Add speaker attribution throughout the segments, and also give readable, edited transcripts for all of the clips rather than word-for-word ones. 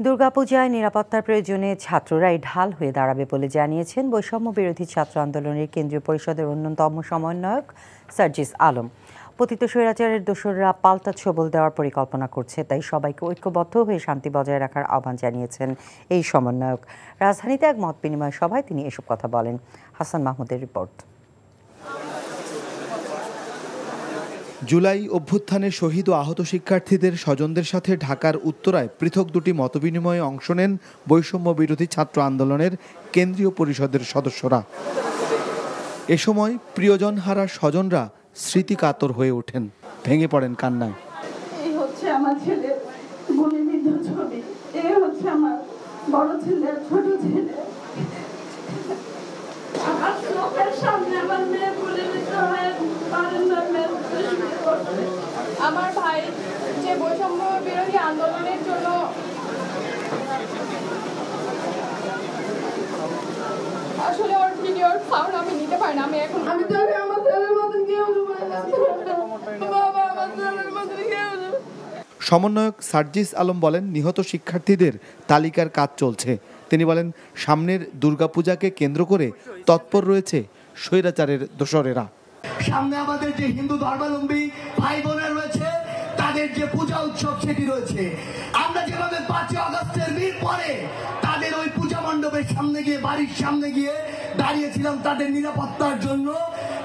Speaker 1: দুর্গাপূজায় নিরাপত্তার প্রয়োজনে ছাত্ররাই ঢাল হয়ে দাঁড়াবে বলে জানিয়েছেন বৈষম্য বিরোধী ছাত্র আন্দোলনের কেন্দ্রীয় পরিষদের অন্যতম সমন্বয়ক সার্জিস আলম। পতিত স্বৈরাচারের দোসররা পাল্টা ছোবল দেওয়ার পরিকল্পনা করছে, তাই সবাইকে ঐক্যবদ্ধ হয়ে শান্তি বজায় রাখার আহ্বান জানিয়েছেন এই সমন্বয়ক। রাজধানীতে এক মত বিনিময় সভায় তিনি এসব কথা বলেন। হাসান মাহমুদের রিপোর্ট।
Speaker 2: জুলাই অভ্যুত্থানে শহীদ ও আহত শিক্ষার্থীদের স্বজনদের সাথে ঢাকার উত্তরায় পৃথক দুটি মতবিনিময়ে অংশ নেন বৈষম্য বিরোধী ছাত্র আন্দোলনের কেন্দ্রীয় পরিষদের সদস্যরা। এ সময় প্রিয়জন হারা স্বজনরা স্মৃতিকাতর হয়ে ওঠেন, ভেঙে পড়েন কান্নায়।
Speaker 3: এই হচ্ছে আমার ছেলের গুলিবিদ্ধ ছবি, এই হচ্ছে আমার বড় ছেলের ছোট ছেলে। আমার চোখের সামনে আমার মেয়ে গুলিবিদ্ধ হয়ে
Speaker 4: আমার ভাই যে বৈষম্য বিরোধী আন্দোলনের জন্য আসলে ওর ভিডিওর সাউন্ড আমি নিতে পারি না। আমি চাই আমার ছেলের মতন কেউ
Speaker 2: সমন্বয়ক সার্জিস আলম বলেন, নিহত শিক্ষার্থীদের তালিকার কাজ চলছে। তিনি বলেন, সামনের দুর্গাপূজাকে কেন্দ্র করে তৎপর রয়েছে স্বৈরাচারের দোসরেরা।
Speaker 5: সামনে আমাদের যে হিন্দু ধর্মাবলম্বী ভাই বোনেরা রয়েছে, তাদের যে পূজা উৎসব সেটি রয়েছে। আমরা যেভাবে 5 আগস্টের বীর পরে তাদের ওই পূজা মণ্ডপের সামনে গিয়ে, বাড়ির সামনে গিয়ে দাঁড়িয়েছিলাম তাদের নিরাপত্তার জন্য,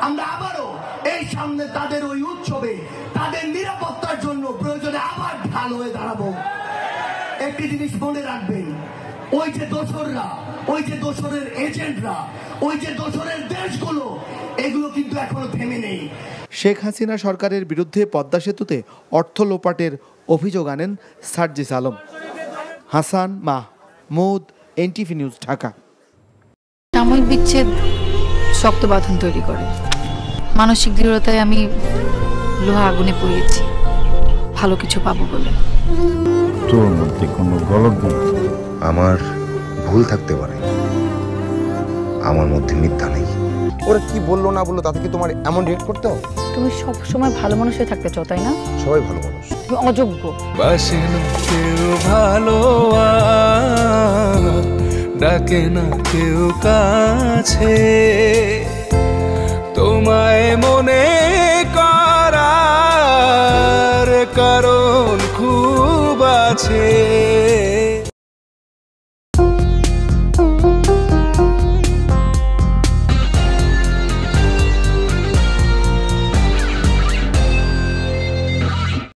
Speaker 5: আমরা আবারও এই সামনে তাদের ওই উৎসবে তাদের নিরাপত্তার জন্য প্রয়োজনে আবার ঢাল হয়ে দাঁড়াবো। একটি জিনিস মনে রাখবেন, ওই যে দোসররা, ওই যে দোসরের এজেন্টরা, ওই যে দোসরের দেশগুলো, এগুলো কিন্তু এখনো থেমে নেই।
Speaker 2: শেখ হাসিনা সরকারের বিরুদ্ধে পদ্মা সেতুতে অর্থ লোপাটের অভিযোগ আনেন সার্জিস আলম। Hasan Mahmud, NTV news, Dhaka.
Speaker 6: সাময়িক বিচ্ছেদ শক্ত বাঁধন তৈরি করে। মানসিক দৃঢ়তায় আমি লোহা আগুনে পুড়িয়েছি ভালো কিছু পাবো বলে।
Speaker 7: তোর মধ্যে কোনো গলদ নেই।
Speaker 8: আমার ভুল থাকতে পারে, আমার মধ্যে মিথ্যা নেই।
Speaker 9: ওরা কি বললো না বললো তাতে কি তোমার এমন রিয়েক্ট করতে হবে?
Speaker 6: তুমি সব সময় ভালো মানুষ হয়ে থাকতে চাও, তাই না?
Speaker 9: সবাই ভালো মানুষ,
Speaker 6: তুমি অযোগ্য।
Speaker 10: বাসে না কেউ ভালো, ডাকে না কেউ কাছে, তোমায় মনে করার কারণ খুব আছে।